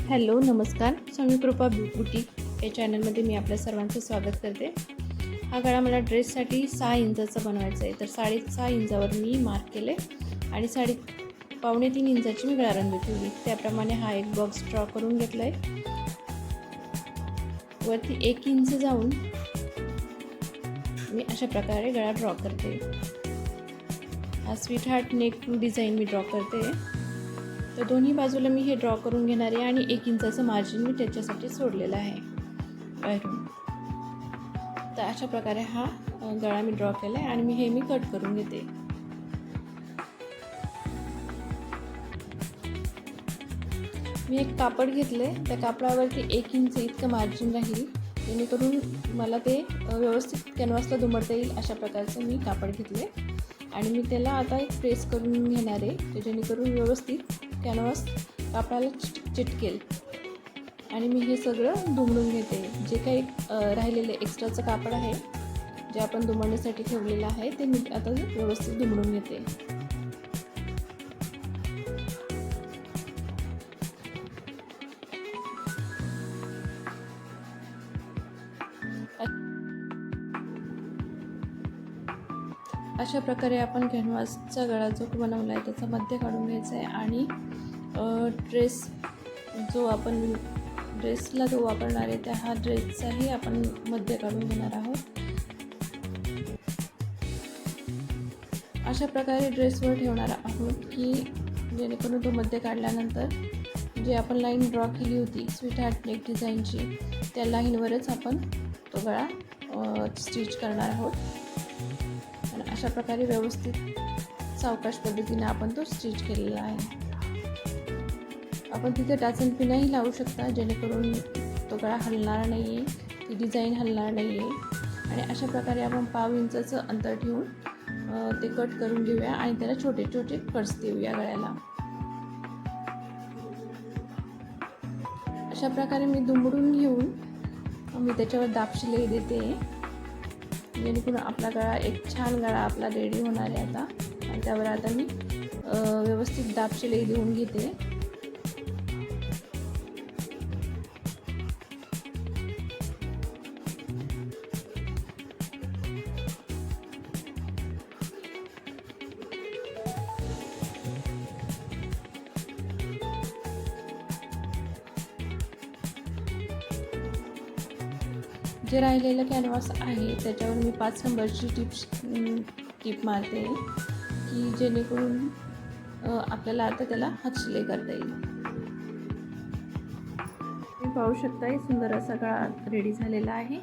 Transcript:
Hello नमस्कार. संयुकृपा boutique या चॅनलमध्ये मी आपल्या सर्वांचं स्वागत करते. हा गळा मला ड्रेससाठी 6 इंचाचा बनवायचा आहे. तर 6.5 इंचावर मी मार्क केले आणि 3.5 इंचाची मी गळारंबी ठेवली. त्याप्रमाणे हा एक बॉक्स ड्रॉ करून घेतला आहे. वरती 1 इंच जाऊन मी अशा प्रकारे गळा ड्रॉ करते. हा स्वीट हार्ट नेक डिझाईन मी ड्रॉ करते. तर दोन्ही बाजूला मी हे ड्रॉ करून घेणार आहे आणि 1 इंचाचं मार्जिन मी त्याच्यासाठी सोडलेलं आहे बाहेरून. तर अशा प्रकारे हा गळा मी ड्रॉ केला आहे आणि मी कट करून घेते. मी एक कापड घेतले, त्या कापडावरती 1 इंच इतकं मार्जिन राहील, जेणेकरून मला ते व्यवस्थित कॅनव्हासला दुमडता येईल अशा प्रकारचं मी कापड घेतले आणि मी त्याला आता एक प्रेस करून घेणार आहे, जेणेकरून व्यवस्थित कॅनव्हास कापडाला चिटकेल. आणि मी हे सगळं दुमडून घेते. जे काही राहिलेलं एक्स्ट्राचं कापड आहे, जे आपण दुमडण्यासाठी ठेवलेलं आहे, ते मी आता व्यवस्थित दुमडून घेते. अशा प्रकारे आपण कॅनव्हासचा गळा जो बनवला आहे त्याचा मध्य काढून घ्यायचा आहे आणि ड्रेसला जो वापरणार आहे त्या हा ड्रेसचाही आपण मध्य काढून घेणार आहोत. अशा प्रकारे ड्रेसवर ठेवणार आहोत की जेणेकरून तो मध्य काढल्यानंतर जे आपण लाईन ड्रॉ केली होती स्वीट हार्ट नेक डिझाईनची, त्या लाईनवरच आपण तो गळा स्टिच करणार आहोत. आणि अशा प्रकारे व्यवस्थित सावकाश पद्धतीने आपण तो स्टिच केलेला आहे. आपण तिथे टाचणपिनही लावू शकता, जेणेकरून तो गळा हलणार नाही आहे, ती डिझाईन हलणार नाही आहे. आणि अशा प्रकारे आपण 1/2 इंचाचं अंतर ठेवून ते कट करून घेऊया आणि त्याला छोटे छोटे कट्स देऊया गळ्याला. अशा प्रकारे मी दुमडून घेऊन मी त्याच्यावर दाब शिलाई देते, जेणेकरून आपला गळा एक छान गळा आपला रेडी होणार आहे आता. आणि त्यावर आता मी व्यवस्थित दाब शिलाई देऊन घेते. जे राहिलेलं कॅनव्हास आहे त्याच्यावर मी 5 नंबरची टीप मारते की जेणेकरून आपल्याला आता त्याला हातशिलाई करता येईल. तुम्ही पाहू शकता सुंदर असा गळा रेडी झालेला आहे.